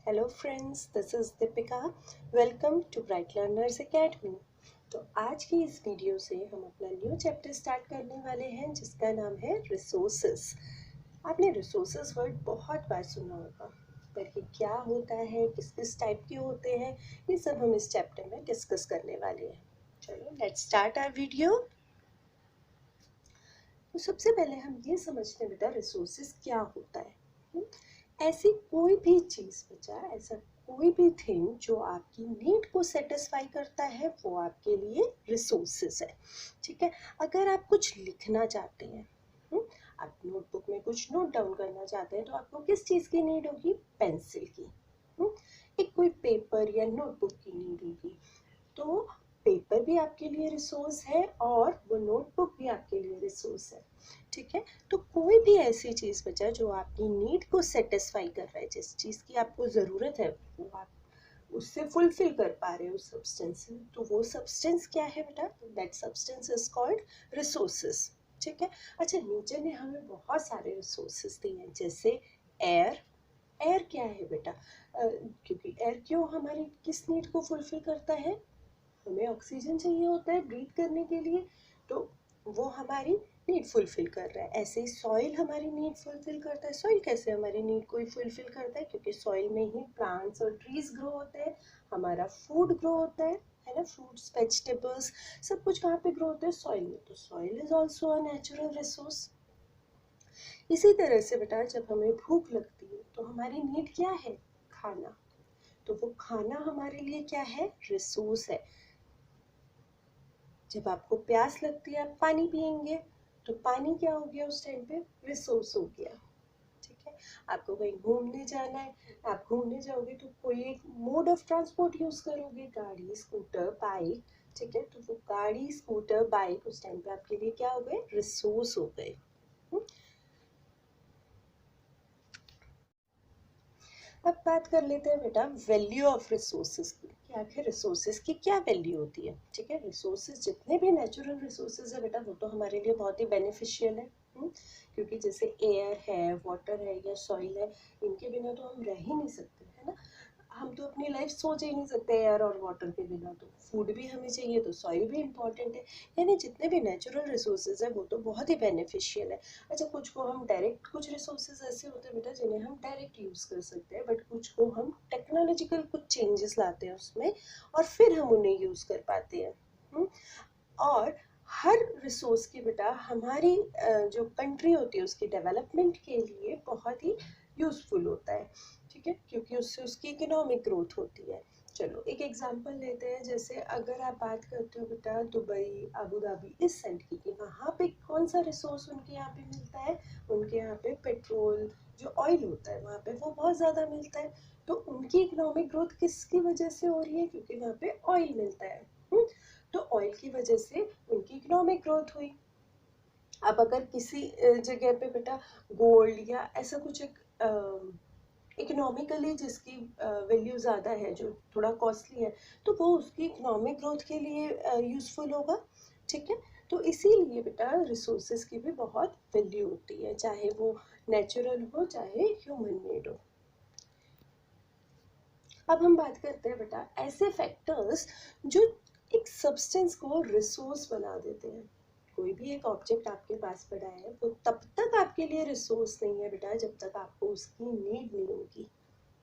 Hello friends, this is Deepika. Welcome to bright learners academy. तो आज की इस वीडियो से हम अपना न्यू चैप्टर स्टार्ट करने वाले हैं जिसका नाम है रिसोर्सेस। आपने रिसोर्सेस वर्ड बहुत बार सुना होगा, पर ये क्या होता है, किस किस टाइप के होते हैं, ये सब हम इस चैप्टर में डिस्कस करने वाले हैं। चलो लेट्स स्टार्ट आवर वीडियो। तो सबसे पहले हम ये समझते हैं बेटा रिसोर्सेस क्या होता है। ऐसी कोई भी चीज़ बचा, ऐसा कोई भी थिंग जो आपकी नीड को सेटिस्फाई करता है वो आपके लिए रिसोर्सेस है। ठीक है, अगर आप कुछ लिखना चाहते हैं, आप नोटबुक में कुछ नोट डाउन करना चाहते हैं तो आपको किस चीज़ की नीड होगी? पेंसिल की। एक कोई पेपर या नोटबुक की नीड होगी। तो पेपर भी आपके लिए रिसोर्स है और वो नोटबुक भी आपके लिए रिसोर्स है। ठीक है, तो कोई भी ऐसी चीज़ बचा जो आपकी नीड को सेटिस्फाई कर रहा है, जिस चीज़ की आपको ज़रूरत है वो आप उससे फुलफिल कर पा रहे हो उस सब्सटेंस से, तो वो सब्सटेंस क्या है बेटा? That substance is called resources. ठीक है। अच्छा, नेचर ने हमें बहुत सारे रिसोर्सेस दिए हैं, जैसे एयर। एयर क्या है बेटा? क्योंकि एयर क्यों हमारी किस नीड को फुलफिल करता है? हमें ऑक्सीजन चाहिए होता है ब्रीथ करने के लिए, तो वो हमारी नीड फुलफिल कर रहा है। ऐसे ही सॉइल हमारी नीड फुलफिल करता है। सॉइल कैसे हमारी नीड को फुलफिल करता है? क्योंकि सॉइल में ही प्लांट्स और ट्रीज ग्रो होते हैं, हमारा फूड ग्रो होता है ना, फ्रूट्स वेजिटेबल्स सब कुछ कहाँ पे ग्रो होता है? सॉइल में। तो soil is also a natural resource. इसी तरह से बेटा जब हमें भूख लगती है तो हमारी नीड क्या है? खाना। तो वो खाना हमारे लिए क्या है? रिसोर्स है। जब आपको प्यास लगती है आप पानी पिएंगे, तो पानी क्या हो गया उस टाइम पे? रिसोर्स हो गया। ठीक है। आपको कहीं घूमने जाना है, आप घूमने जाओगे तो कोई एक मोड ऑफ ट्रांसपोर्ट यूज करोगे, गाड़ी, स्कूटर, बाइक। ठीक है, तो वो गाड़ी, स्कूटर, बाइक उस टाइम पे आपके लिए क्या हो गए? रिसोर्स हो गए। अब बात कर लेते हैं बेटा वैल्यू ऑफ रिसोर्सेज की, कि आखिर रिसोर्सेज की क्या वैल्यू होती है। ठीक है, रिसोर्सेज जितने भी नेचुरल रिसोर्सेज है बेटा वो तो हमारे लिए बहुत ही बेनिफिशियल है। क्योंकि जैसे एयर है, वाटर है या सॉइल है, इनके बिना तो हम रह ही नहीं सकते, है ना। हम तो अपनी लाइफ सोच ही नहीं सकते एयर और वाटर के बिना। तो फूड भी हमें चाहिए, तो सॉइल भी इम्पॉर्टेंट है। यानी जितने भी नेचुरल रिसोर्सेज है वो तो बहुत ही बेनिफिशियल है। अच्छा, कुछ को हम डायरेक्ट, कुछ रिसोर्सेज ऐसे होते हैं बेटा जिन्हें हम डायरेक्ट यूज़ कर सकते हैं, बट कुछ को हम टेक्नोलॉजिकल कुछ चेंजेस लाते हैं उसमें और फिर हम उन्हें यूज़ कर पाते हैं। और हर रिसोर्स की बेटा हमारी जो कंट्री होती है उसकी डेवलपमेंट के लिए बहुत ही यूज़फुल होता है। ठीक है, क्योंकि उससे उसकी इकोनॉमिक ग्रोथ होती है। चलो एक एग्जांपल लेते हैं, जैसे अगर आप बात करते हो बेटा दुबई, अबू धाबी इस साइड की, कि वहाँ पे कौन सा रिसोर्स उनके यहाँ पे मिलता है? उनके यहाँ पे पेट्रोल, जो ऑयल होता है वहाँ पे वो बहुत ज़्यादा मिलता है। तो उनकी इकोनॉमिक ग्रोथ किसकी वजह से हो रही है? क्योंकि वहाँ पे ऑयल मिलता है। तो ऑयल की वजह से उनकी इकोनॉमिक ग्रोथ हुई। अब अगर किसी जगह पे बेटा गोल्ड या ऐसा कुछ एक इकोनॉमिकली जिसकी वैल्यू ज़्यादा है, जो थोड़ा कॉस्टली है, तो वो उसकी इकोनॉमिक ग्रोथ के लिए यूज़फुल होगा। ठीक है, तो इसीलिए बेटा रिसोर्सेज की भी बहुत वैल्यू होती है, चाहे वो नेचुरल हो चाहे ह्यूमन मेड हो। अब हम बात करते हैं बेटा ऐसे फैक्टर्स जो एक सब्सटेंस को रिसोर्स बना देते हैं। कोई भी एक ऑब्जेक्ट आपके पास पड़ा है वो तब तक आपके लिए रिसोर्स नहीं है बेटा जब तक आपको उसकी नीड नहीं होगी।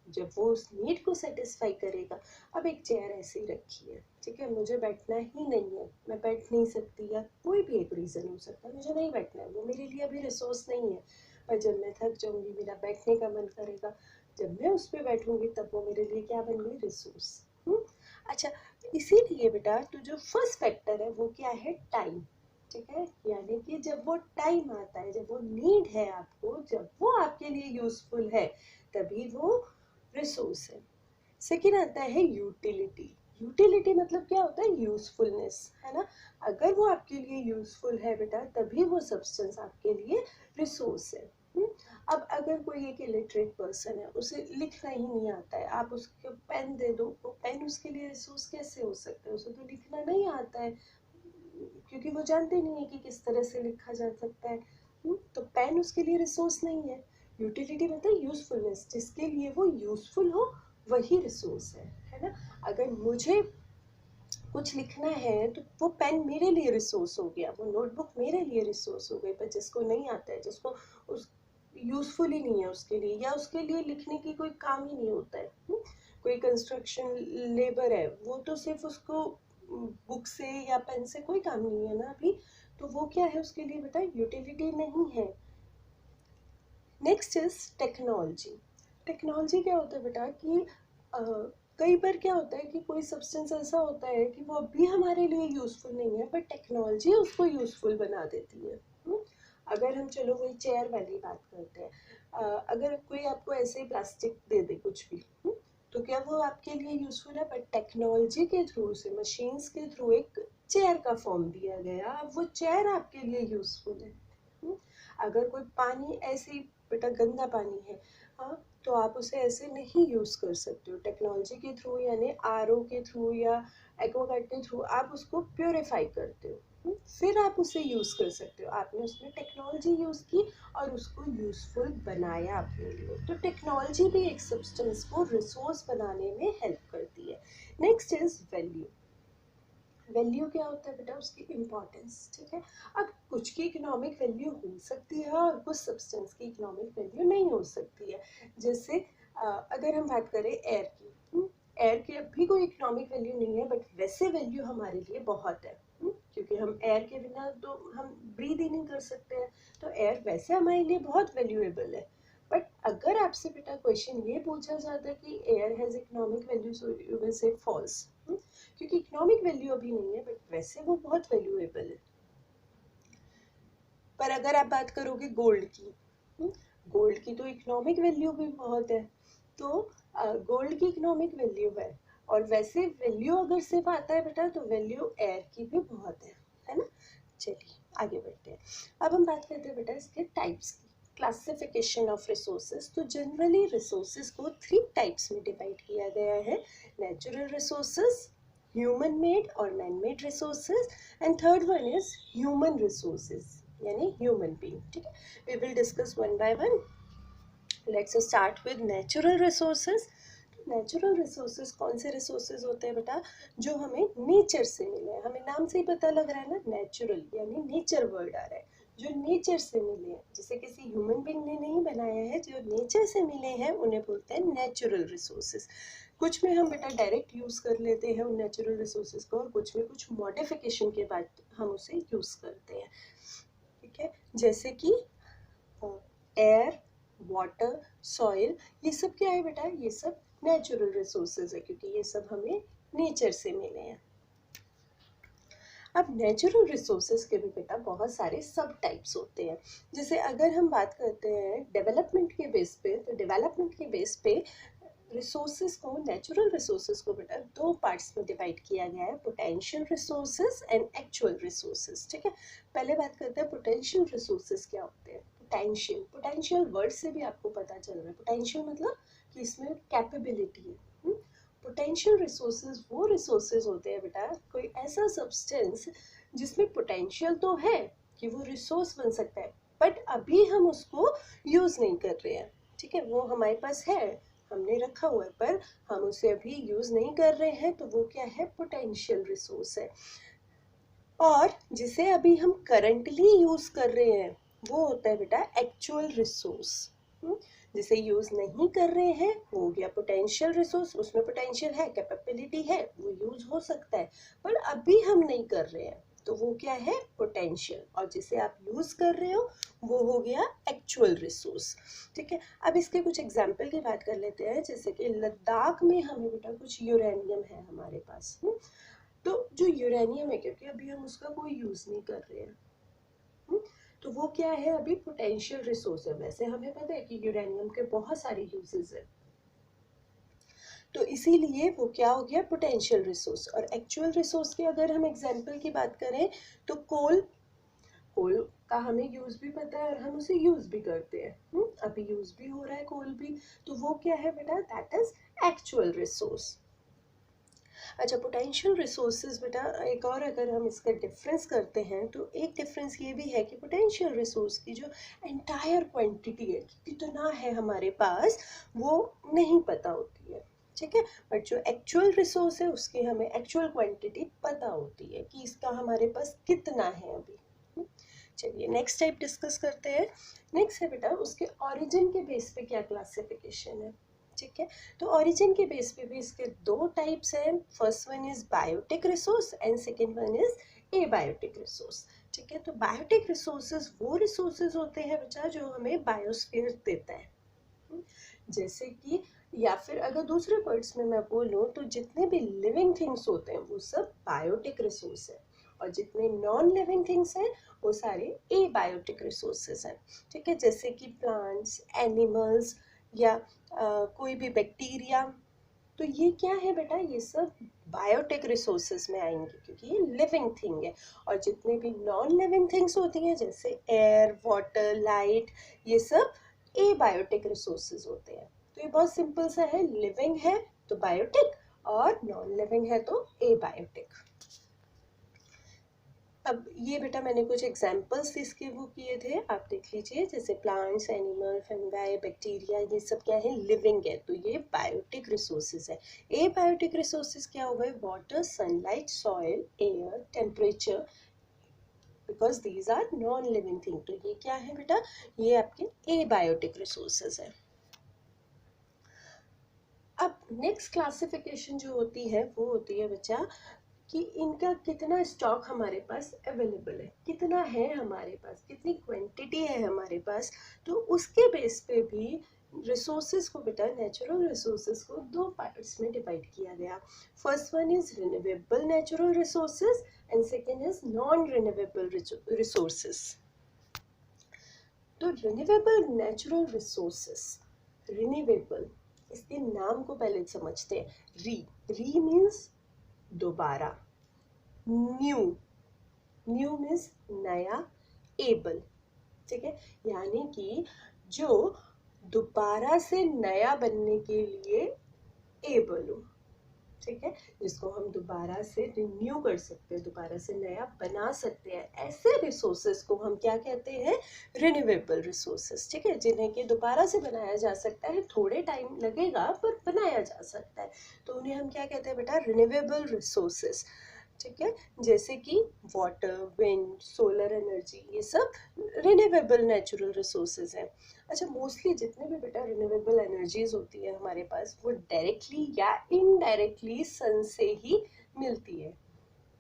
जब वो उस नीड को सेटिस्फाई करेगा। अब एक चेयर ऐसे ही रखी है, ठीक है, मुझे बैठना ही नहीं है, मैं बैठ नहीं सकती, या कोई भी एक रीज़न हो सकता है, मुझे नहीं बैठना है, वो मेरे लिए अभी रिसोर्स नहीं है। पर जब मैं थक जाऊंगी, मेरा बैठने का मन करेगा, जब मैं उस पर बैठूंगी तब वो मेरे लिए क्या बन गई? रिसोर्स। अच्छा, इसीलिए बेटा तो जो फर्स्ट फैक्टर है वो क्या है? टाइम। ठीक है, यानी कि जब वो टाइम आता है, जब वो नीड है आपको, जब वो आपके लिए यूजफुल है, तभी वो रिसोर्स है। सेकेंड आता है यूटिलिटी। यूटिलिटी मतलब क्या होता है? यूजफुलनेस, है ना। अगर वो आपके लिए यूजफुल है बेटा तभी वो सब्सटेंस आपके लिए रिसोर्स है। अब अगर कोई एक इलिटरेट पर्सन है, उसे लिखना ही नहीं आता है, आप उसको पेन दे दो, वो पेन उसके लिए रिसोर्स कैसे हो सकता है? उसे तो लिखना नहीं आता है, क्योंकि वो जानते नहीं है कि किस तरह से लिखा जा सकता है। तो पेन उसके लिए रिसोर्स नहीं है। यूटिलिटी मतलब यूजफुलनेस, जिसके लिए वो यूजफुल हो वही रिसोर्स है ना। अगर मुझे कुछ लिखना है तो वो पेन मेरे लिए रिसोर्स हो गया, वो नोटबुक मेरे लिए रिसोर्स हो गई। पर जिसको नहीं आता है, जिसको उस यूजफुल ही नहीं है उसके लिए, या उसके लिए लिखने की कोई काम ही नहीं होता है, कोई कंस्ट्रक्शन लेबर है, वो तो सिर्फ उसको बुक से या पेन से कोई काम नहीं है ना अभी, तो वो क्या है उसके लिए बेटा, यूटिलिटी नहीं है। Next is technology. टेक्नोलॉजी क्या होता है बेटा कि कई बार क्या होता है कि कोई सब्सटेंस ऐसा होता है कि वो अभी हमारे लिए यूज़फुल नहीं है, पर टेक्नोलॉजी उसको यूज़फुल बना देती है। अगर हम चलो वही चेयर वाली बात करते हैं, अगर कोई आपको ऐसे ही प्लास्टिक दे दे कुछ भी, तो क्या वो आपके लिए यूज़फुल है? बट टेक्नोलॉजी के थ्रू से, मशीन्स के थ्रू एक चेयर का फॉर्म दिया गया, अब वो चेयर आपके लिए यूज़फुल है। अगर कोई पानी ऐसे बेटा गंदा पानी है, हाँ, तो आप उसे ऐसे नहीं यूज़ कर सकते हो। टेक्नोलॉजी के थ्रू यानी आरओ के थ्रू या एक्वागार्ड के थ्रू आप उसको प्योरीफाई करते हो, फिर आप उसे यूज़ कर सकते हो। आपने उसमें टेक्नोलॉजी यूज़ की और उसको यूज़फुल बनाया अपने लिए। तो टेक्नोलॉजी भी एक सब्सटेंस को रिसोर्स बनाने में हेल्प करती है। Next is value. वैल्यू क्या होता है बेटा, उसकी इम्पोर्टेंस, ठीक है। अब कुछ की इकोनॉमिक वैल्यू हो सकती है और कुछ सब्सटेंस की इकोनॉमिक वैल्यू नहीं हो सकती है। जैसे अगर हम बात करें एयर की, एयर की अभी कोई इकोनॉमिक वैल्यू नहीं है, बट वैसे वैल्यू हमारे लिए बहुत है, क्योंकि हम एयर के बिना तो हम ब्रीद ही नहीं कर सकते हैं। तो एयर वैसे हमारे लिए बहुत वैल्यूएबल है। बट अगर आपसे बेटा क्वेश्चन ये पूछा जाता है कि air has economic value, so you will say false, क्योंकि इकोनॉमिक वैल्यू अभी नहीं है, बट वैसे वो बहुत वैल्यूएबल है। पर अगर आप बात करोगे गोल्ड की, गोल्ड की तो इकोनॉमिक वैल्यू भी बहुत है। तो गोल्ड की इकोनॉमिक वैल्यू है, और वैसे वैल्यू अगर सिर्फ आता है बेटा, तो वैल्यू एयर की भी बहुत है ना। चलिए आगे बढ़ते हैं। अब हम बात करते हैं बेटा इसके टाइप्स की, क्लासिफिकेशन ऑफ रिसोर्सेज। तो जनरली रिसोर्सेज को 3 टाइप्स में डिवाइड किया गया है, नेचुरल रिसोर्सेज, ह्यूमन मेड और man made resources, and third one is human resources यानी ह्यूमन बीइंग, ठीक है। We will discuss one by one. Let's start with natural resources. Natural resources कौन से रिसोर्सेज होते हैं बेटा, जो हमें नेचर से मिले हैं। हमें नाम से ही पता लग रहा है ना, नेचुरल यानी नेचर वर्ड आ रहा है, जो नेचर से मिले हैं, जिसे किसी ह्यूमन बीइंग ने नहीं बनाया है, जो नेचर से मिले हैं उन्हें बोलते हैं नेचुरल रिसोर्सेज। कुछ में हम बेटा डायरेक्ट यूज़ कर लेते हैं उन नेचुरल रिसोर्सेज को, और कुछ में कुछ मॉडिफिकेशन के बाद हम उसे यूज़ करते हैं, ठीक है। जैसे कि एयर, वाटर, सॉइल, ये सब क्या है बेटा, ये सब नेचुरल रिसोर्सेज है, क्योंकि ये सब हमें नेचर से मिले हैं। अब नेचुरल रिसोर्सेज के भी बेटा बहुत सारे सब टाइप्स होते हैं। जैसे अगर हम बात करते हैं डेवलपमेंट के बेस पे, तो डेवलपमेंट के बेस पे रिसोर्सेज को, नेचुरल रिसोर्सेज को बेटा 2 पार्ट्स में डिवाइड किया गया है, potential resources and actual resources, ठीक है। पहले बात करते हैं पोटेंशियल रिसोर्सेज क्या होते हैं। पोटेंशियल, पोटेंशियल वर्ड से भी आपको पता चल रहा है, पोटेंशियल मतलब कि इसमें कैपेबिलिटी है। पोटेंशियल रिसोर्सेज वो रिसोर्सेज होते हैं बेटा, कोई ऐसा सब्सटेंस जिसमें पोटेंशियल तो है कि वो रिसोर्स बन सकता है, बट अभी हम उसको यूज़ नहीं कर रहे हैं, ठीक है। वो हमारे पास है, हमने रखा हुआ है, पर हम उसे अभी यूज़ नहीं कर रहे हैं, तो वो क्या है, पोटेंशियल रिसोर्स है। और जिसे अभी हम करंटली यूज़ कर रहे हैं वो होता है बेटा एक्चुअल रिसोर्स। जिसे यूज़ नहीं कर रहे हैं वो हो गया पोटेंशियल रिसोर्स, उसमें पोटेंशियल है, कैपेबिलिटी है, वो यूज़ हो सकता है, पर अभी हम नहीं कर रहे हैं, तो वो क्या है, पोटेंशियल। और जिसे आप यूज़ कर रहे हो वो हो गया एक्चुअल रिसोर्स, ठीक है। अब इसके कुछ एग्जाम्पल की बात कर लेते हैं। जैसे कि लद्दाख में हमें बेटा कुछ यूरेनियम है हमारे पास, तो जो यूरेनियम है, क्योंकि अभी हम उसका कोई यूज़ नहीं कर रहे हैं, तो वो क्या है, अभी पोटेंशियल रिसोर्स है। वैसे हमें पता है कि यूरेनियम के बहुत सारे यूजेस है, तो इसीलिए वो क्या हो गया, पोटेंशियल रिसोर्स। और एक्चुअल रिसोर्स के अगर हम एग्जांपल की बात करें, तो कोल, कोल का हमें यूज़ भी पता है और हम उसे यूज़ भी करते हैं, अभी यूज़ भी हो रहा है कोल भी, तो वो क्या है बेटा, दैट इज एक्चुअल रिसोर्स। अच्छा, पोटेंशियल रिसोर्सेज बेटा एक और अगर हम इसका डिफरेंस करते हैं, तो एक डिफरेंस ये भी है कि पोटेंशियल रिसोर्स की जो एंटायर क्वांटिटी है, कितना है हमारे पास, वो नहीं पता होती है, ठीक है। बट जो एक्चुअल रिसोर्स है उसकी हमें एक्चुअल क्वांटिटी पता होती है कि इसका हमारे पास कितना है अभी। चलिए नेक्स्ट टाइप डिस्कस करते हैं। नेक्स्ट है बेटा उसके ओरिजिन के बेस पे क्या क्लासिफिकेशन है। ठीक है, तो ओरिजिन के बेस पे भी इसके दो टाइप्स हैं। First one is biotic resource and second one is abiotic resource. ठीक है, तो बायोटिक रिसोर्सेज वो रिसोर्सेज होते हैं बच्चा जो हमें बायोस्फीयर देता है। जैसे कि या फिर अगर दूसरे वर्ड्स में मैं बोलूँ तो जितने भी लिविंग थिंग्स होते हैं वो सब बायोटिक रिसोर्स है, और जितने नॉन लिविंग थिंग्स हैं वो सारे एबायोटिक रिसोर्सेज हैं। ठीक है, जैसे कि प्लांट्स, एनिमल्स या कोई भी बैक्टीरिया, तो ये क्या है बेटा, ये सब बायोटिक रिसोर्सेज में आएंगे क्योंकि ये लिविंग थिंग है। और जितने भी नॉन लिविंग थिंग्स होती हैं जैसे एयर, वाटर, लाइट, ये सब एबायोटिक रिसोर्सेज होते हैं। तो ये बहुत सिंपल सा है, लिविंग है तो बायोटिक और नॉन लिविंग है तो एबायोटिक। अब ये बेटा मैंने कुछ एग्जाम्पल्स इसके वो किए थे, आप देख लीजिए। जैसे प्लांट्स, एनिमल, फंगाई, बैक्टीरिया, ये सब क्या है, लिविंग है, तो ये बायोटिक रिसोर्सेज है। एबायोटिक रिसोर्सेज क्या हुआ है, water, sunlight, soil, air, temperature, because these are non living thing. तो ये क्या है बेटा, ये आपके एबायोटिक रिसोर्सेज है। अब नेक्स्ट क्लासिफिकेशन जो होती है वो होती है बच्चा कि इनका कितना स्टॉक हमारे पास अवेलेबल है, कितना है हमारे पास, कितनी क्वांटिटी है हमारे पास। तो उसके बेस पे भी रिसोर्सेज को बेटा, नेचुरल रिसोर्सेज को दो पार्ट्स में डिवाइड किया गया। First one is renewable natural resources and second is non renewable resources. तो रिन्यूएबल नेचुरल रिसोर्सेज, रिन्यूएबल, इसके नाम को पहले समझते हैं। री मीन्स दोबारा, न्यू, न्यू मीन्स नया, एबल। ठीक है, यानी कि जो दोबारा से नया बनने के लिए एबल हो। ठीक है, जिसको हम दोबारा से रिन्यू कर सकते हैं, दोबारा से नया बना सकते हैं, ऐसे रिसोर्सेज को हम क्या कहते हैं, रिन्यूएबल रिसोर्सेज। ठीक है, जिन्हें कि दोबारा से बनाया जा सकता है, थोड़े टाइम लगेगा पर बनाया जा सकता है, तो उन्हें हम क्या कहते हैं बेटा, रिन्यूएबल रिसोर्सेज। ठीक है, जैसे कि वाटर, विंड, सोलर एनर्जी, ये सब रिन्यूएबल नेचुरल रिसोर्सेज हैं। अच्छा, मोस्टली जितने भी बेटा रिन्यूएबल एनर्जीज होती है हमारे पास वो डायरेक्टली या इनडायरेक्टली सन से ही मिलती है।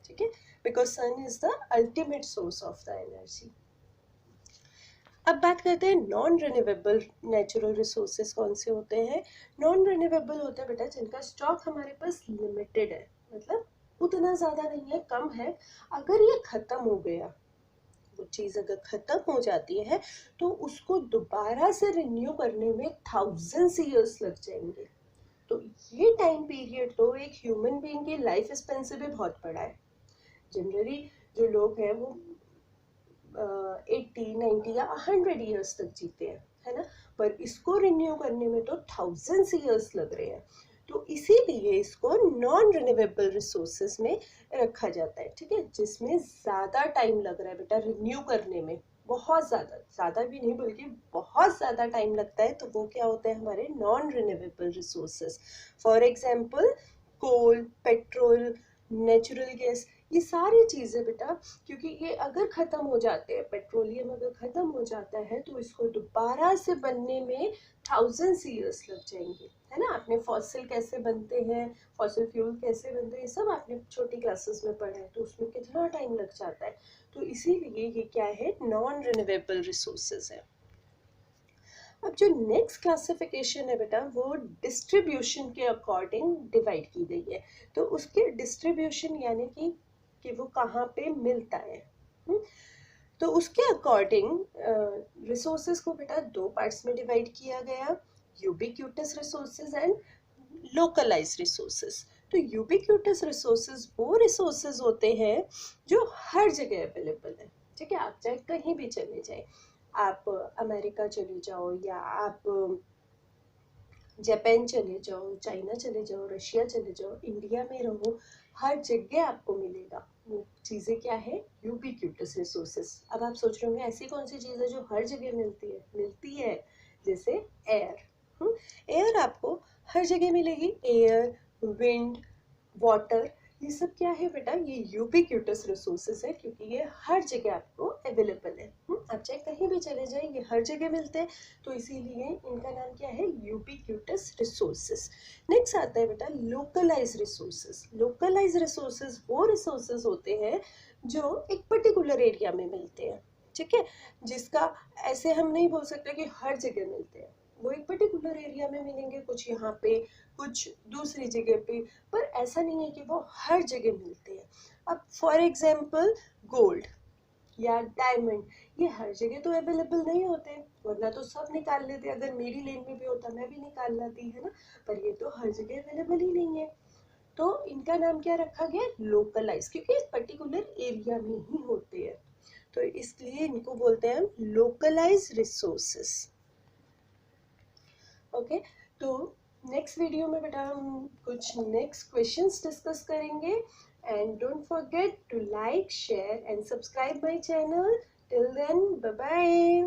ठीक है, because sun is the ultimate source of the energy. अब बात करते हैं नॉन रिन्यूएबल नेचुरल रिसोर्सेज कौन से होते हैं। नॉन रिन्यूएबल होते हैं बेटा जिनका स्टॉक हमारे पास लिमिटेड है, मतलब उतना ज़्यादा नहीं है, कम है। अगर ये ख़त्म हो गया, वो चीज़ अगर ख़त्म हो जाती है तो उसको दोबारा से रिन्यू करने में थाउजेंड्स ईयर्स लग जाएंगे। तो ये टाइम पीरियड तो एक ह्यूमन बीइंग की लाइफ स्पेन से भी बहुत बड़ा है। जनरली जो लोग हैं वो 80, 90 या 100 ईयर्स तक जीते हैं, है ना, पर इसको रिन्यू करने में तो थाउजेंड्स ईयर्स लग रहे हैं। तो इसीलिए इसको नॉन रिन्यूएबल रिसोर्सेज में रखा जाता है। ठीक है, जिसमें ज़्यादा टाइम लग रहा है बेटा रिन्यू करने में, बहुत ज़्यादा, ज़्यादा भी नहीं बल्कि बहुत ज़्यादा टाइम लगता है, तो वो क्या होते हैं हमारे non renewable resources. For example coal, petrol, natural gas, ये सारी चीज़ें बेटा, क्योंकि ये अगर ख़त्म हो जाते हैं, पेट्रोलियम अगर ख़त्म हो जाता है तो इसको दोबारा से बनने में थाउजेंड्स ईयर्स लग जाएंगे, है ना। आपने फॉसिल कैसे बनते हैं, फॉसिल फ्यूल कैसे बनते हैं, ये सब आपने छोटी क्लासेस में पढ़ा है, तो उसमें कितना टाइम लग जाता है। तो इसीलिए ये क्या है, नॉन रिन्यूएबल रिसोर्सेज है। अब जो नेक्स्ट क्लासिफिकेशन है बेटा वो डिस्ट्रीब्यूशन के अकॉर्डिंग डिवाइड की गई है। तो उसके डिस्ट्रीब्यूशन यानी कि वो कहाँ पे मिलता है। तो उसके अकॉर्डिंग रिसोर्सेज को बेटा दो पार्ट्स में डिवाइड किया गया, ubiquitous resources and localized resources. तो यूबिक्यूटस रिसोर्सेज वो रिसोर्सेज होते हैं जो हर जगह अवेलेबल है। ठीक है, आप चाहे कहीं भी चले जाए, आप अमेरिका चले जाओ या आप जापान चले जाओ, चाइना चले जाओ, रशिया चले जाओ, इंडिया में रहो, हर जगह आपको मिलेगा। वो चीज़ें क्या है, यूबिक्यूटस रिसोर्सेज। अब आप सोच रहे होंगे ऐसी कौन सी चीज़ है जो हर जगह मिलती है, जैसे एयर। एयर आपको हर जगह मिलेगी, एयर, विंड, वाटर, ये सब क्या है बेटा, ये यूबिक्यूटस रिसोर्सेज है, क्योंकि ये हर जगह आपको अवेलेबल है। आप चाहे कहीं भी चले जाए ये हर जगह मिलते हैं, तो इसीलिए इनका नाम क्या है, यूबिक्यूटस रिसोर्सेज। नेक्स्ट आता है बेटा लोकलाइज रिसोर्सेज। लोकलाइज रिसोर्सेज वो रिसोर्सेज होते हैं जो एक पर्टिकुलर एरिया में मिलते हैं, ठीक है, जिसका ऐसे हम नहीं बोल सकते कि हर जगह मिलते हैं, वो एक पर्टिकुलर एरिया में मिलेंगे, कुछ यहाँ पे कुछ दूसरी जगह पे, पर ऐसा नहीं है कि वो हर जगह मिलते हैं। अब फॉर एग्जाम्पल गोल्ड या डायमंड, ये हर जगह तो अवेलेबल नहीं होते, वरना तो सब निकाल लेते, अगर मेरी लेन में भी होता मैं भी निकाल लाती, है ना, पर ये तो हर जगह अवेलेबल ही नहीं है, तो इनका नाम क्या रखा गया, लोकलाइज, क्योंकि इस पर्टिकुलर एरिया में ही होते हैं, तो इसलिए इनको बोलते हैं लोकलाइज रिसोर्सेस। ओके, तो नेक्स्ट वीडियो में बेटा हम कुछ नेक्स्ट क्वेश्चंस डिस्कस करेंगे, and don't forget to like, share and subscribe my channel. Till then, bye bye.